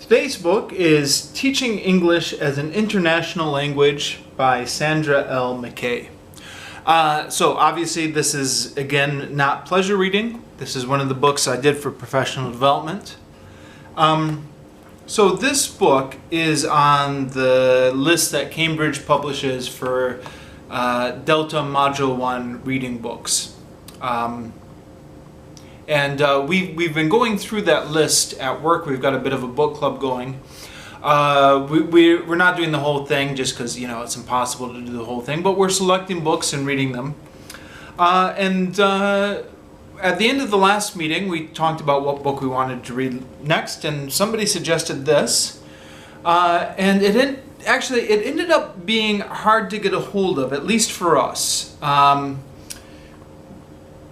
Today's book is Teaching English as an International Language by Sandra L. McKay. So obviously this is, again, not pleasure reading. This is one of the books I did for professional development. So this book is on the list that Cambridge publishes for Delta Module 1 reading books. We've been going through that list at work. We've got a bit of a book club going. We're not doing the whole thing just because, you know, it's impossible to do the whole thing, but we're selecting books and reading them. At the end of the last meeting, we talked about what book we wanted to read next, and somebody suggested this. And it ended up being hard to get a hold of, at least for us.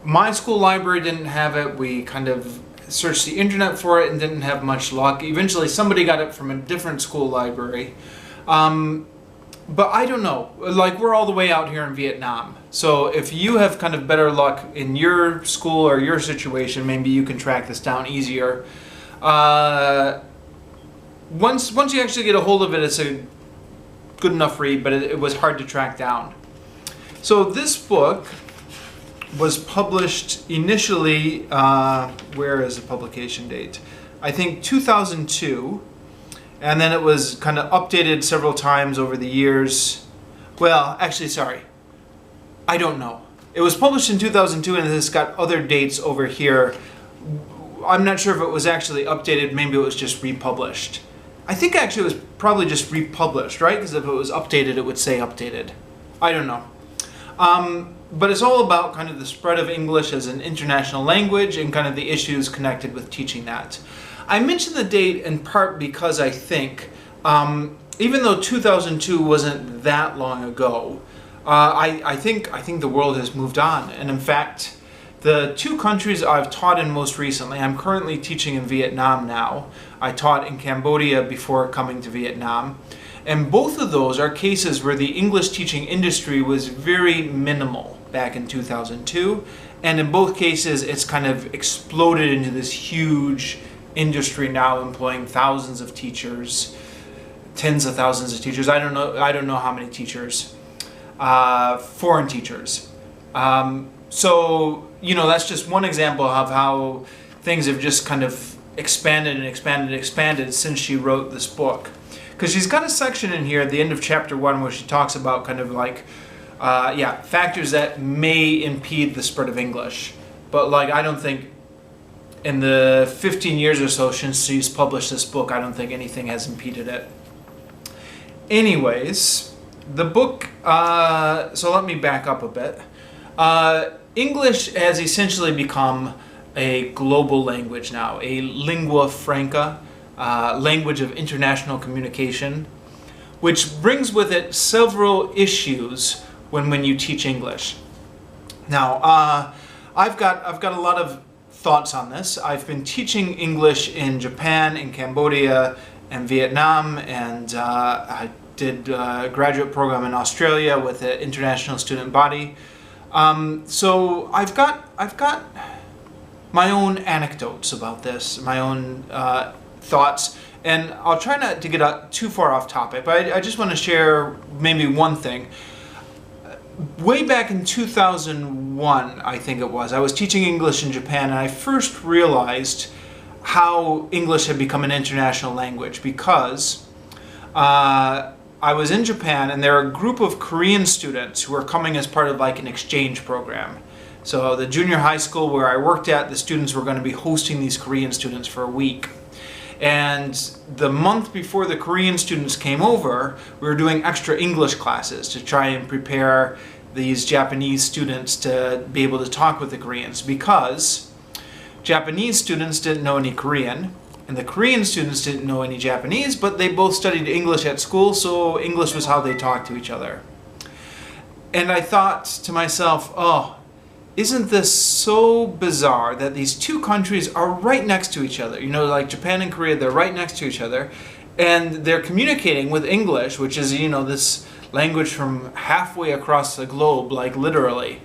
My school library didn't have it. We kind of searched the internet for it and didn't have much luck. Eventually somebody got it from a different school library. But I don't know, like, we're all the way out here in Vietnam. So if you have kind of better luck in your school or your situation, maybe you can track this down easier. Once you actually get a hold of it, it's a good enough read, but it was hard to track down. So this book was published initially, where is the publication date? I think 2002, and then it was kind of updated several times over the years. Well, actually, sorry, I don't know. It was published in 2002 and it's got other dates over here. I'm not sure if it was actually updated, maybe it was just republished. I think actually it was probably just republished, right? Because if it was updated, it would say updated. I don't know. But it's all about kind of the spread of English as an international language and kind of the issues connected with teaching that. I mention the date in part because I think, even though 2002 wasn't that long ago, I think the world has moved on. And in fact, the two countries I've taught in most recently, I'm currently teaching in Vietnam now. I taught in Cambodia before coming to Vietnam. And both of those are cases where the English teaching industry was very minimal back in 2002. And in both cases, it's kind of exploded into this huge industry now, employing thousands of teachers, tens of thousands of teachers. I don't know how many teachers, foreign teachers. So, you know, that's just one example of how things have just kind of expanded and expanded and expanded since she wrote this book. Because she's got a section in here at the end of chapter 1 where she talks about kind of like, factors that may impede the spread of English. But like, I don't think in the 15 years or so since she's published this book, I don't think anything has impeded it. Anyways, the book, so let me back up a bit. English has essentially become a global language now, a lingua franca, language of international communication, which brings with it several issues when you teach English. Now, I've got a lot of thoughts on this. I've been teaching English in Japan, in Cambodia, and Vietnam, and I did a graduate program in Australia with an international student body. So I've got my own anecdotes about this, my own thoughts, and I'll try not to get too far off topic, but I just want to share maybe one thing. Way back in 2001, I think it was, I was teaching English in Japan, and I first realized how English had become an international language because I was in Japan, and there were a group of Korean students who were coming as part of like an exchange program. So the junior high school where I worked at, the students were going to be hosting these Korean students for a week. And the month before the Korean students came over, we were doing extra English classes to try and prepare these Japanese students to be able to talk with the Koreans, because Japanese students didn't know any Korean, and the Korean students didn't know any Japanese, but they both studied English at school, so English was how they talked to each other. And I thought to myself, oh, isn't this so bizarre that these two countries are right next to each other? You know, like Japan and Korea, they're right next to each other, and they're communicating with English, which is, you know, this language from halfway across the globe, like literally.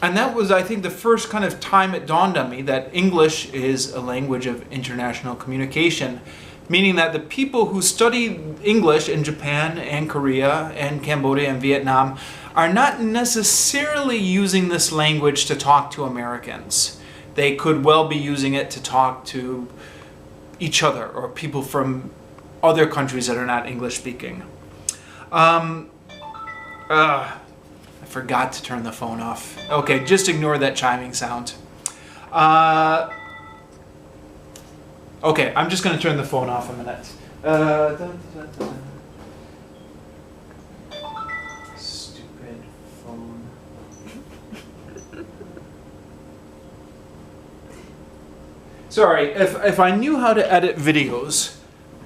And that was, I think, the first kind of time it dawned on me that English is a language of international communication, meaning that the people who study English in Japan and Korea and Cambodia and Vietnam are not necessarily using this language to talk to Americans. They could well be using it to talk to each other or people from other countries that are not English speaking. I forgot to turn the phone off. Okay, just ignore that chiming sound. Okay, I'm just going to turn the phone off a minute. Stupid phone. Sorry, if I knew how to edit videos,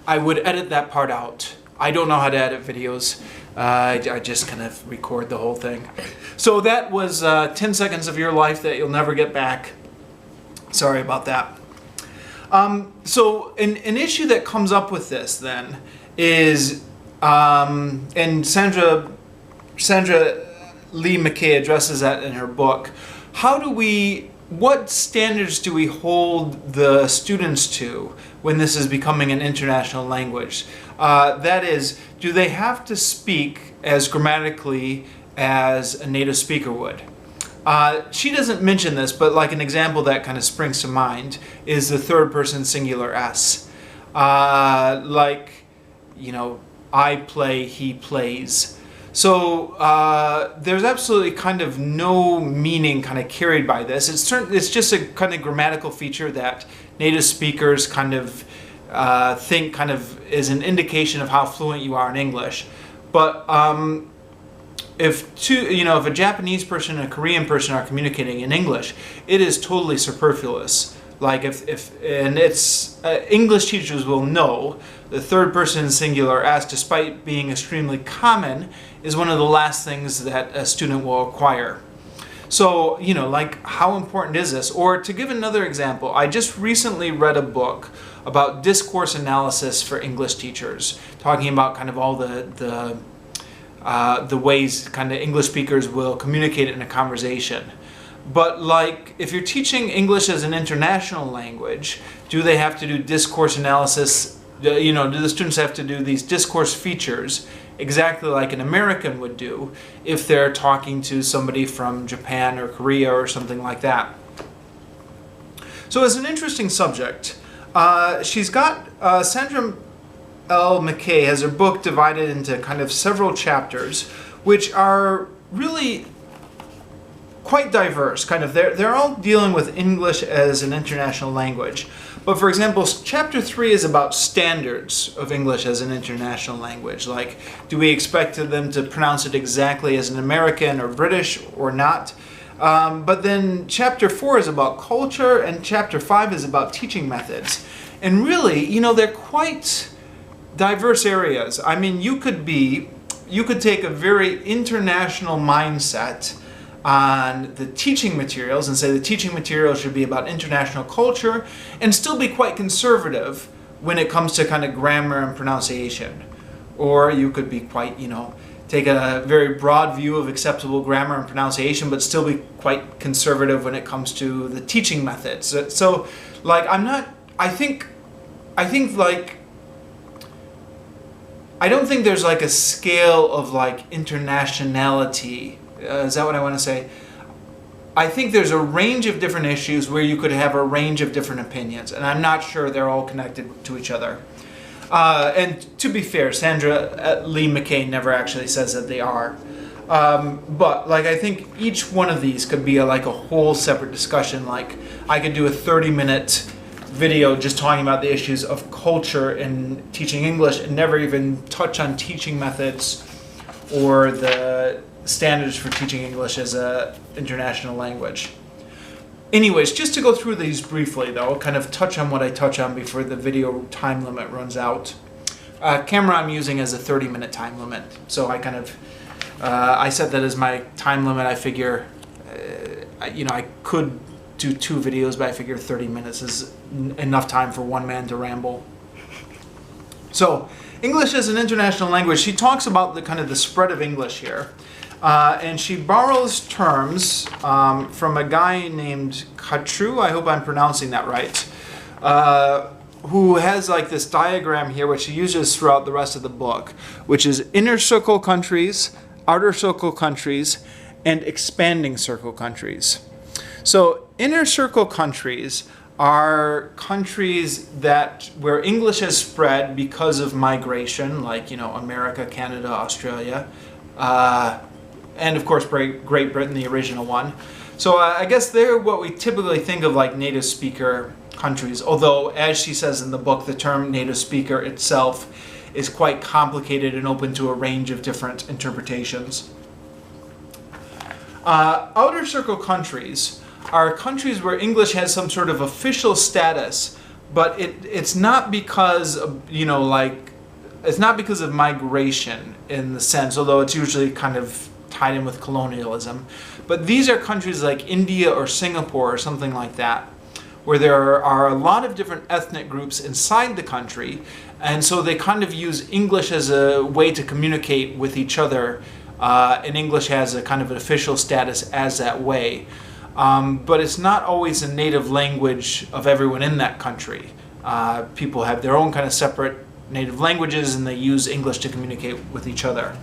I would edit that part out. I don't know how to edit videos. I just kind of record the whole thing. So that was 10 seconds of your life that you'll never get back. Sorry about that. So an issue that comes up with this then is, and Sandra Lee McKay addresses that in her book, what standards do we hold the students to when this is becoming an international language? That is, do they have to speak as grammatically as a native speaker would? She doesn't mention this, but like an example that kind of springs to mind is the third person singular S. Like, you know, I play, he plays. So there's absolutely kind of no meaning kind of carried by this. It's just a kind of grammatical feature that native speakers kind of think kind of is an indication of how fluent you are in English. But if a Japanese person and a Korean person are communicating in English, it is totally superfluous. Like English teachers will know the third person singular S, despite being extremely common, is one of the last things that a student will acquire. So, you know, like, how important is this? Or to give another example, I just recently read a book about discourse analysis for English teachers, talking about kind of all the ways kind of English speakers will communicate in a conversation. But like, if you're teaching English as an international language, do they have to do discourse analysis? You know, do the students have to do these discourse features exactly like an American would do if they're talking to somebody from Japan or Korea or something like that? So it's an interesting subject. She's got, Sandra L. McKay has her book divided into kind of several chapters, which are really quite diverse. Kind of, they're all dealing with English as an international language. But for example, chapter 3 is about standards of English as an international language. Like, do we expect them to pronounce it exactly as an American or British or not? But then chapter 4 is about culture, and chapter 5 is about teaching methods. And really, you know, they're quite diverse areas. I mean, you could take a very international mindset on the teaching materials and say the teaching materials should be about international culture and still be quite conservative when it comes to kind of grammar and pronunciation. Or you could be quite, you know, take a very broad view of acceptable grammar and pronunciation but still be quite conservative when it comes to the teaching methods. So like, I don't think there's like a scale of like internationality. Is that what I want to say? I think there's a range of different issues where you could have a range of different opinions, and I'm not sure they're all connected to each other. And to be fair, Sandra Lee McKay never actually says that they are. But like, I think each one of these could be like a whole separate discussion. Like, I could do a 30-minute video just talking about the issues of culture in teaching English and never even touch on teaching methods or the standards for teaching English as an international language. Anyways, just to go through these briefly though, kind of touch on what I touch on before the video time limit runs out. Camera I'm using as a 30-minute time limit. So I kind of, I set that as my time limit. I figure, you know, I could do 2 videos, but I figure 30 minutes is enough time for one man to ramble. So, English as an international language, she talks about the kind of the spread of English here. And she borrows terms from a guy named Katru, I hope I'm pronouncing that right, who has like this diagram here, which she uses throughout the rest of the book, which is inner circle countries, outer circle countries, and expanding circle countries. So inner circle countries are countries where English has spread because of migration, like, you know, America, Canada, Australia, and of course Great Britain, the original one. So I guess they're what we typically think of like native speaker countries, although as she says in the book, the term native speaker itself is quite complicated and open to a range of different interpretations. Outer circle countries are countries where English has some sort of official status, but it's not because of, you know, like, it's not because of migration in the sense, although it's usually kind of tied in with colonialism. But these are countries like India or Singapore or something like that, where there are a lot of different ethnic groups inside the country, and so they kind of use English as a way to communicate with each other, and English has a kind of an official status as that way. But it's not always a native language of everyone in that country. People have their own kind of separate native languages, and they use English to communicate with each other.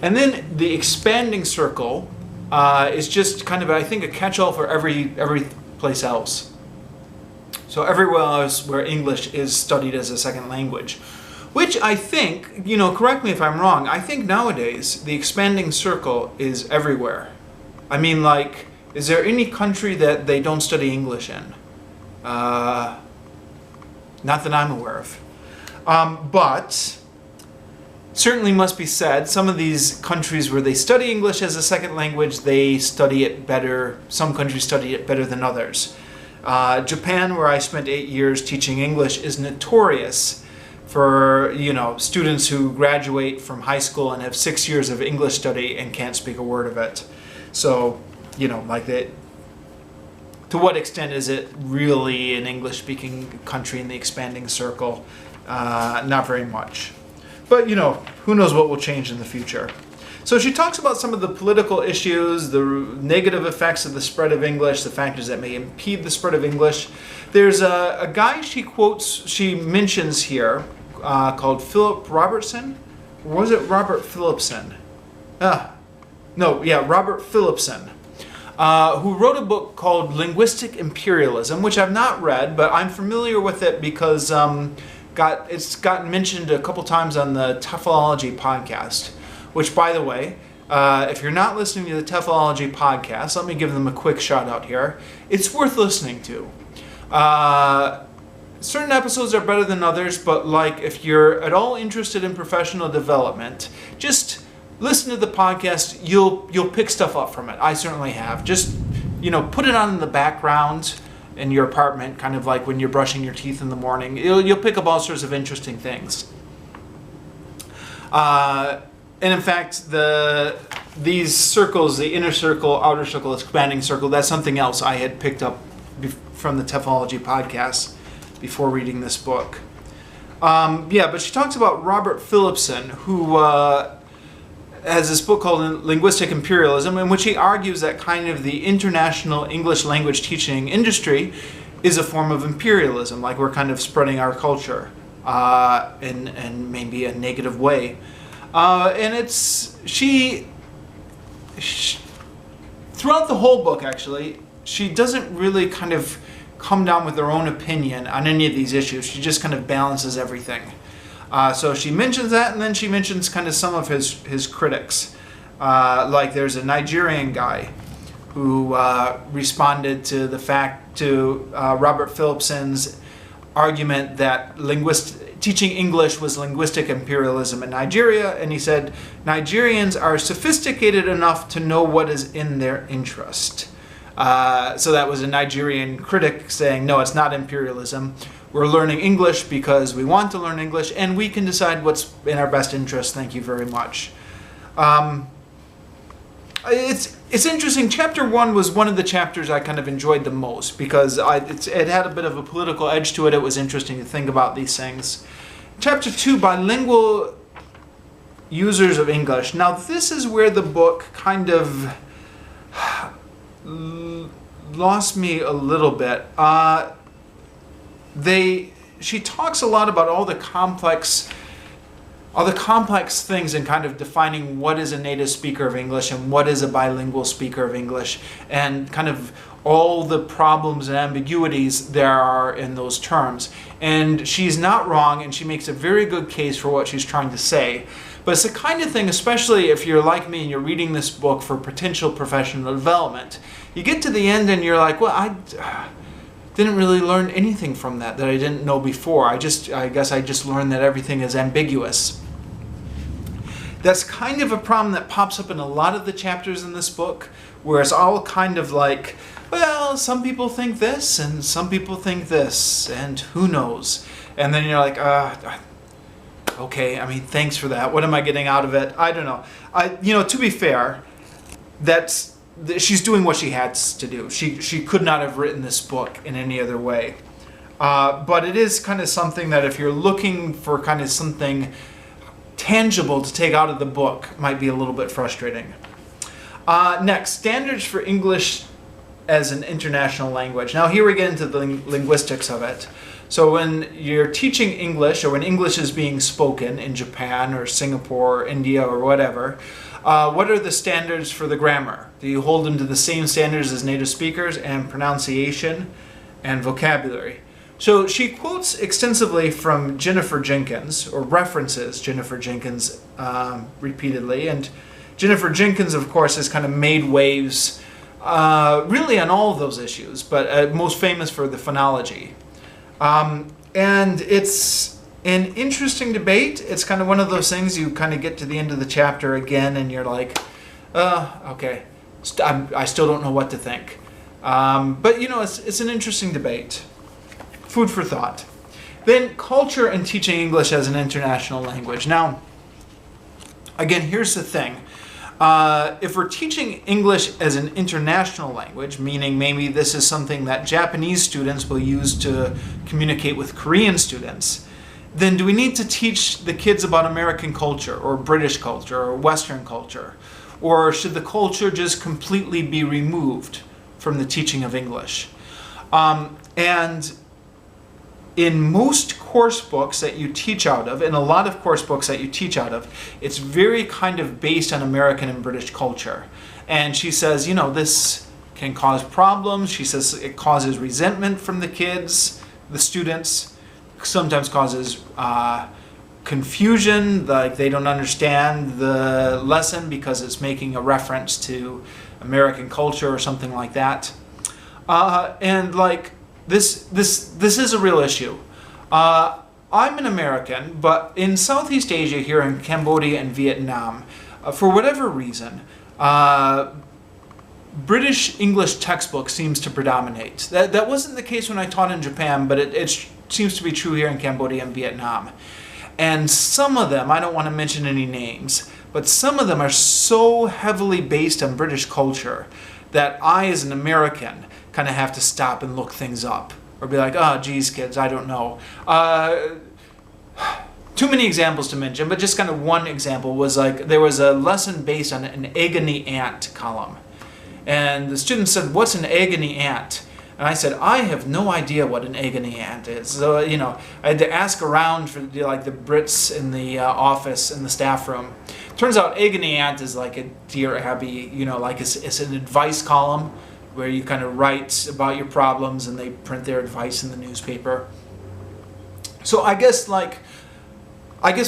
And then the expanding circle is just kind of, I think, a catch-all for every place else. So everywhere else where English is studied as a second language, which I think, you know, correct me if I'm wrong, I think nowadays the expanding circle is everywhere. I mean, like, is there any country that they don't study English in? Not that I'm aware of. But certainly must be said, some of these countries where they study English as a second language, they study it better. Some countries study it better than others. Japan, where I spent 8 years teaching English, is notorious for, you know, students who graduate from high school and have 6 years of English study and can't speak a word of it. So, you know, like that. To what extent is it really an English-speaking country in the expanding circle? Not very much. But, you know, who knows what will change in the future. So she talks about some of the political issues, the negative effects of the spread of English, the factors that may impede the spread of English. There's a guy she mentions here called Philip Robertson. Or was it Robert Phillipson? Robert Phillipson. Who wrote a book called Linguistic Imperialism, which I've not read, but I'm familiar with it because it's gotten mentioned a couple times on the TEFLology podcast, which, by the way, if you're not listening to the TEFLology podcast, let me give them a quick shout out here. It's worth listening to. Certain episodes are better than others, but like if you're at all interested in professional development, just listen to the podcast. You'll pick stuff up from it. I certainly have. Just, you know, put it on in the background in your apartment, kind of like when you're brushing your teeth in the morning. You'll pick up all sorts of interesting things. And in fact, these circles, the inner circle, outer circle, expanding circle, that's something else I had picked up from the TEFLology podcast before reading this book. But she talks about Robert Phillipson, who has this book called Linguistic Imperialism, in which he argues that kind of the international English language teaching industry is a form of imperialism, like we're kind of spreading our culture in maybe a negative way. And she throughout the whole book, actually, she doesn't really kind of come down with her own opinion on any of these issues. She just kind of balances everything. So she mentions that, and then she mentions kind of some of his critics. Like there's a Nigerian guy who responded to Robert Phillipson's argument that teaching English was linguistic imperialism in Nigeria, and he said, Nigerians are sophisticated enough to know what is in their interest. So that was a Nigerian critic saying, no, it's not imperialism. We're learning English because we want to learn English, and we can decide what's in our best interest. Thank you very much. It's interesting. Chapter 1 was one of the chapters I kind of enjoyed the most because it had a bit of a political edge to it. It was interesting to think about these things. Chapter 2, Bilingual users of English. Now this is where the book kind of lost me a little bit. She talks a lot about all the complex things in kind of defining what is a native speaker of English and what is a bilingual speaker of English, and kind of all the problems and ambiguities there are in those terms. And she's not wrong, and she makes a very good case for what she's trying to say. But it's the kind of thing, especially if you're like me and you're reading this book for potential professional development, you get to the end and you're like, well, I didn't really learn anything from that I didn't know before. I guess I just learned that everything is ambiguous. That's kind of a problem that pops up in a lot of the chapters in this book, where it's all kind of like, well, some people think this and some people think this, and who knows? And then you're like, okay, I mean, thanks for that. What am I getting out of it? I don't know. To be fair, she's doing what she had to do. She could not have written this book in any other way. But it is kind of something that if you're looking for kind of something tangible to take out of the book, might be a little bit frustrating. Next, standards for English as an international language. Now here we get into the linguistics of it. So when you're teaching English, or when English is being spoken in Japan or Singapore or India or whatever, what are the standards for the grammar? Do you hold them to the same standards as native speakers, and pronunciation and vocabulary? So she quotes extensively from Jennifer Jenkins, or references Jennifer Jenkins repeatedly. And Jennifer Jenkins, of course, has kind of made waves really on all of those issues, but most famous for the phonology. And it's an interesting debate. It's kind of one of those things you kind of get to the end of the chapter again and you're like, okay, I still don't know what to think. But it's an interesting debate. Food for thought. Then culture and teaching English as an international language. Now, again, here's the thing. If we're teaching English as an international language, meaning maybe this is something that Japanese students will use to communicate with Korean students, then do we need to teach the kids about American culture or British culture or Western culture? Or should the culture just completely be removed from the teaching of English? And in most course books that you teach out of, in a lot of course books that you teach out of, it's very kind of based on American and British culture. And she says, this can cause problems. She says it causes resentment from the kids, the students, sometimes causes confusion, like they don't understand the lesson because it's making a reference to American culture or something like that. And like, This is a real issue. I'm an American, but in Southeast Asia, here in Cambodia and Vietnam, for whatever reason, British English textbook seems to predominate. That wasn't the case when I taught in Japan, but it seems to be true here in Cambodia and Vietnam. And some of them, I don't want to mention any names, but some of them are so heavily based on British culture that I, as an American, kind of have to stop and look things up, or be like, oh, geez, kids, I don't know. Too many examples to mention, but just kind of one example was like, there was a lesson based on an agony aunt column. And the student said, what's an agony aunt? And I said, I have no idea what an agony aunt is. So, I had to ask around for like the Brits in the office, in the staff room. Turns out agony aunt is like a Dear Abby, like it's an advice column, where you kind of write about your problems and they print their advice in the newspaper. So I guess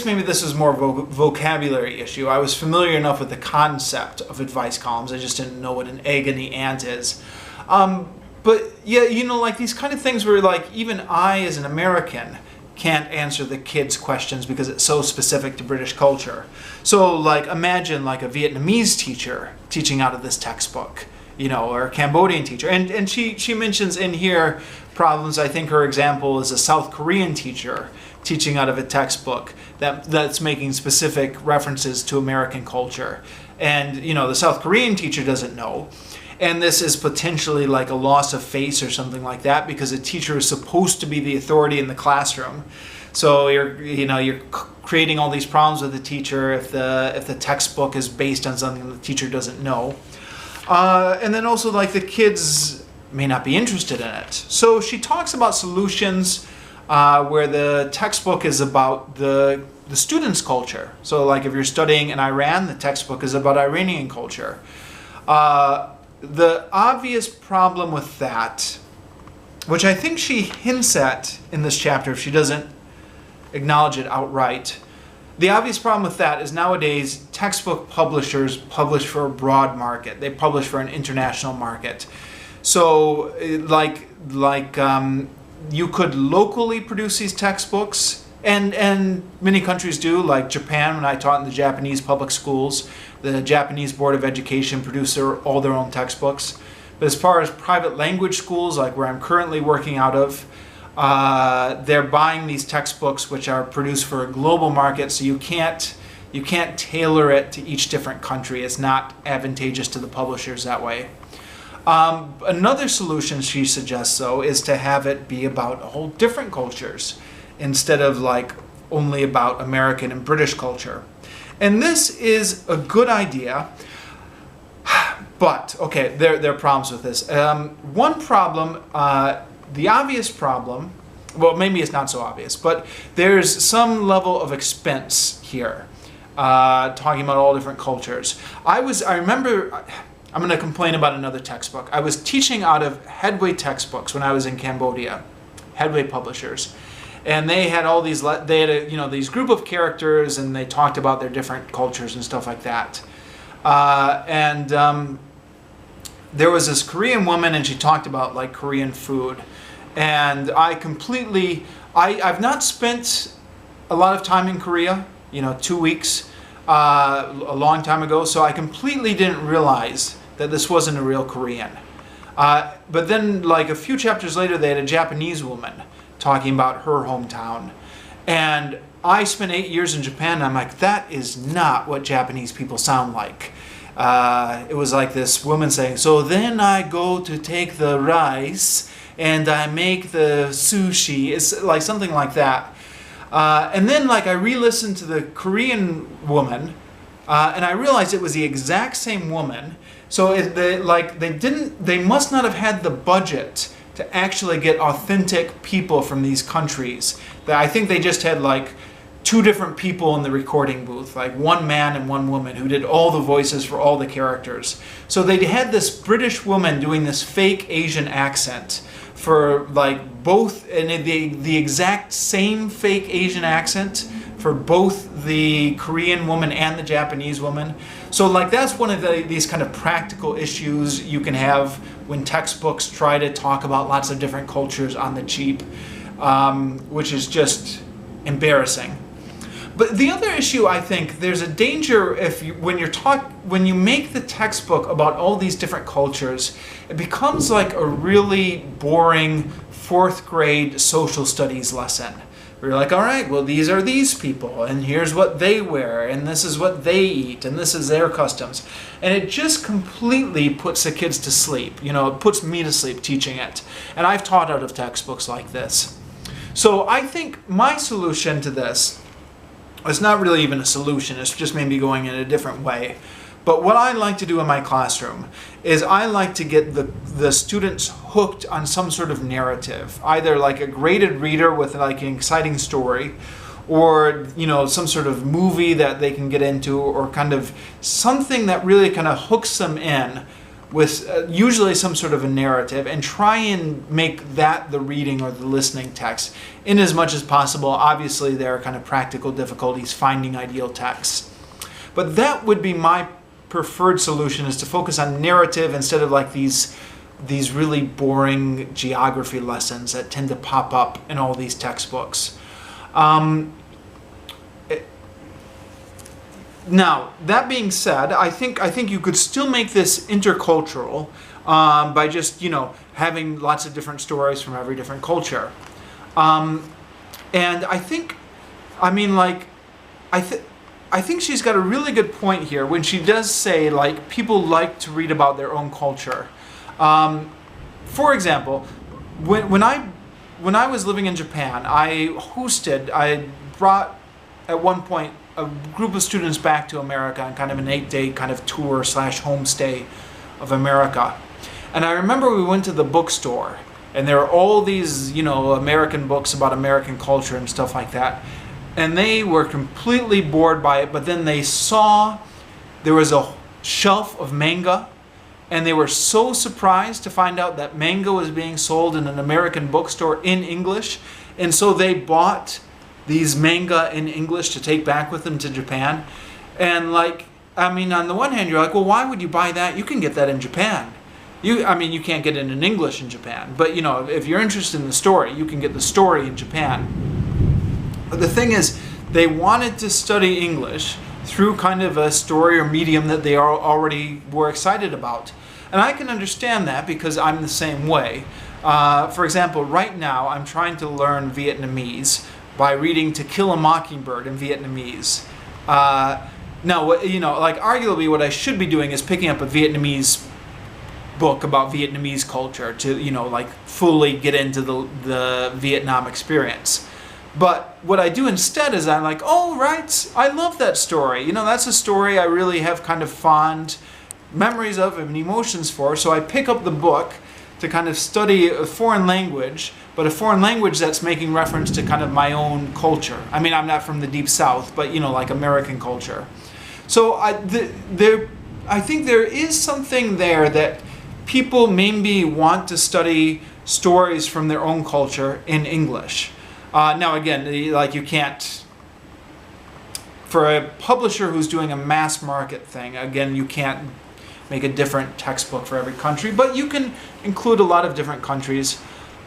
maybe this is more of a vocabulary issue. I was familiar enough with the concept of advice columns. I just didn't know what an agony aunt is. But yeah, like these kind of things where like even I, as an American, can't answer the kids' questions because it's so specific to British culture. So like imagine like a Vietnamese teacher teaching out of this textbook. Or a Cambodian teacher. And she mentions in here problems. I think her example is a South Korean teacher teaching out of a textbook that's making specific references to American culture. And, the South Korean teacher doesn't know. And this is potentially like a loss of face or something like that because a teacher is supposed to be the authority in the classroom. So you're creating all these problems with the teacher if the textbook is based on something the teacher doesn't know. And then also like the kids may not be interested in it. So she talks about solutions where the textbook is about the student's culture. So like if you're studying in Iran, the textbook is about Iranian culture. The obvious problem with that, which I think she hints at in this chapter if she doesn't acknowledge it outright, the obvious problem with that is nowadays textbook publishers publish for a broad market. They publish for an international market. So you could locally produce these textbooks, and many countries do, like Japan. When I taught in the Japanese public schools, the Japanese Board of Education produce all their own textbooks. But as far as private language schools, like where I'm currently working out of, they're buying these textbooks which are produced for a global market, so you can't tailor it to each different country. It's not advantageous to the publishers that way. Another solution she suggests, though, is to have it be about a whole different cultures instead of like only about American and British culture. And this is a good idea, but okay, there are problems with this. One problem, the obvious problem, well, maybe it's not so obvious, but there's some level of expense here, talking about all different cultures. I remember, I'm going to complain about another textbook. I was teaching out of Headway textbooks when I was in Cambodia, Headway publishers. And they had all these, these group of characters, and they talked about their different cultures and stuff like that. There was this Korean woman, and she talked about like Korean food. And I've not spent a lot of time in Korea, 2 weeks, a long time ago, so I completely didn't realize that this wasn't a real Korean. But then like a few chapters later, they had a Japanese woman talking about her hometown. And I spent 8 years in Japan, and I'm like, that is not what Japanese people sound like. It was like this woman saying, so then I go to take the rice and I make the sushi. It's like something like that. And then like I re-listened to the Korean woman, and I realized it was the exact same woman. So they must not have had the budget to actually get authentic people from these countries. I think they just had like 2 different people in the recording booth, like one man and one woman who did all the voices for all the characters. So they had this British woman doing this fake Asian accent for like both, and the exact same fake Asian accent for both the Korean woman and the Japanese woman. So like that's one of these kind of practical issues you can have when textbooks try to talk about lots of different cultures on the cheap, which is just embarrassing. But the other issue, I think, there's a danger when you make the textbook about all these different cultures, it becomes like a really boring 4th grade social studies lesson. We're like, all right, well, these are these people, and here's what they wear, and this is what they eat, and this is their customs. And it just completely puts the kids to sleep. It puts me to sleep teaching it. And I've taught out of textbooks like this. So I think my solution to this, it's not really even a solution, it's just maybe going in a different way. But what I like to do in my classroom is I like to get the students hooked on some sort of narrative, either like a graded reader with like an exciting story, or some sort of movie that they can get into, or kind of something that really kind of hooks them in with usually some sort of a narrative, and try and make that the reading or the listening text in as much as possible. Obviously there are kind of practical difficulties finding ideal texts, but that would be my preferred solution, is to focus on narrative instead of like these really boring geography lessons that tend to pop up in all these textbooks. Now, that being said, I think you could still make this intercultural by just having lots of different stories from every different culture. And I think she's got a really good point here when she does say like people like to read about their own culture. For example, when when I was living in Japan, I brought at one point a group of students back to America on kind of an 8-day kind of tour / homestay of America. And I remember we went to the bookstore, and there were all these, you know, American books about American culture and stuff like that. And they were completely bored by it, but then they saw there was a shelf of manga, and they were so surprised to find out that manga was being sold in an American bookstore in English. And so they bought these manga in English to take back with them to Japan. And like, I mean, on the one hand, you're like, well, why would you buy that? You can get that in Japan. I mean, you can't get it in English in Japan, but you know, if you're interested in the story, you can get the story in Japan. But the thing is, they wanted to study English through kind of a story or medium that they already were excited about. And I can understand that because I'm the same way. For example, right now, I'm trying to learn Vietnamese by reading To Kill a Mockingbird in Vietnamese. Now, you know, like arguably what I should be doing is picking up a Vietnamese book about Vietnamese culture to, you know, like fully get into the Vietnam experience. But what I do instead is I'm like, oh, right, I love that story. You know, that's a story I really have kind of fond memories of and emotions for. So I pick up the book to kind of study a foreign language, but a foreign language that's making reference to kind of my own culture. I mean, I'm not from the Deep South, but, you know, like American culture. So I think there is something there that people maybe want to study stories from their own culture in English. Now again, like you can't, for a publisher who's doing a mass market thing, again, you can't make a different textbook for every country, but you can include a lot of different countries.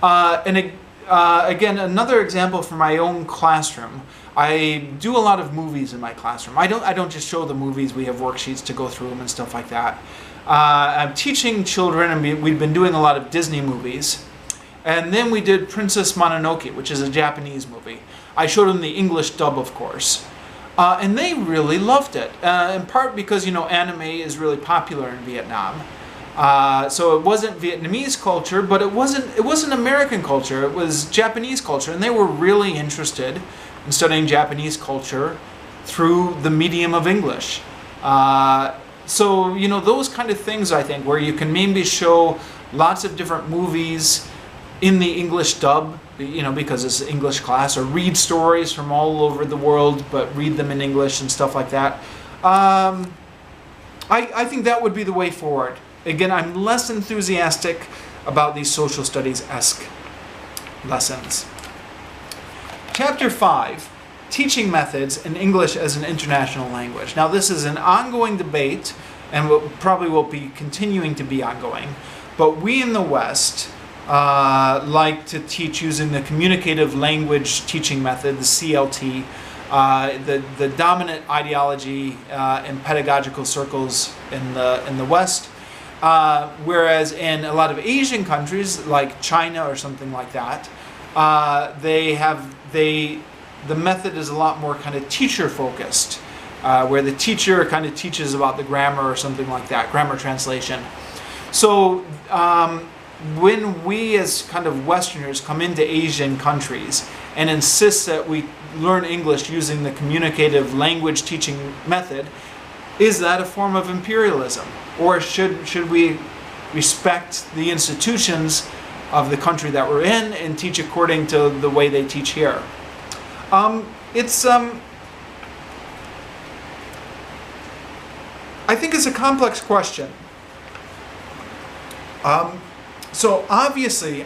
Again, another example from my own classroom, I do a lot of movies in my classroom. I don't just show the movies, we have worksheets to go through them and stuff like that. I'm teaching children, and we've been doing a lot of Disney movies. And then we did Princess Mononoke, which is a Japanese movie. I showed them the English dub, of course. And they really loved it, in part because, you know, anime is really popular in Vietnam. So it wasn't Vietnamese culture, but it wasn't American culture, it was Japanese culture. And they were really interested in studying Japanese culture through the medium of English. So, you know, those kind of things, I think, where you can maybe show lots of different movies in the English dub, you know, because it's an English class, or read stories from all over the world, but read them in English and stuff like that. I think that would be the way forward. Again, I'm less enthusiastic about these social studies-esque lessons. Chapter 5. Teaching methods in English as an international language. Now, this is an ongoing debate, and probably will be continuing to be ongoing. But we in the West like to teach using the communicative language teaching method, the CLT, the dominant ideology in pedagogical circles in the West. Whereas in a lot of Asian countries, like China or something like that, the method is a lot more kind of teacher-focused, where the teacher kind of teaches about the grammar or something like that, grammar translation. So when we as kind of Westerners come into Asian countries and insist that we learn English using the communicative language teaching method, is that a form of imperialism? Or should we respect the institutions of the country that we're in and teach according to the way they teach here? I think it's a complex question. So obviously,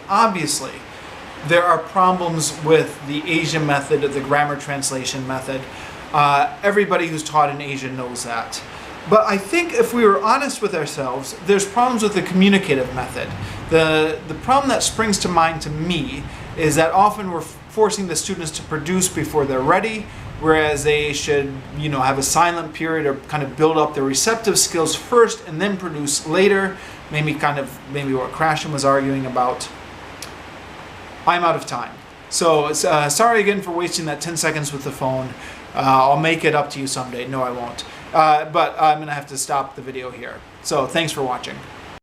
there are problems with the Asian method, the grammar translation method. Everybody who's taught in Asia knows that. But I think if we were honest with ourselves, there's problems with the communicative method. The problem that springs to mind to me is that often we're forcing the students to produce before they're ready, whereas they should, you know, have a silent period or kind of build up their receptive skills first and then produce later. Maybe what Krashen was arguing about. I'm out of time. So sorry again for wasting that 10 seconds with the phone. I'll make it up to you someday. No, I won't. But I'm going to have to stop the video here. So thanks for watching.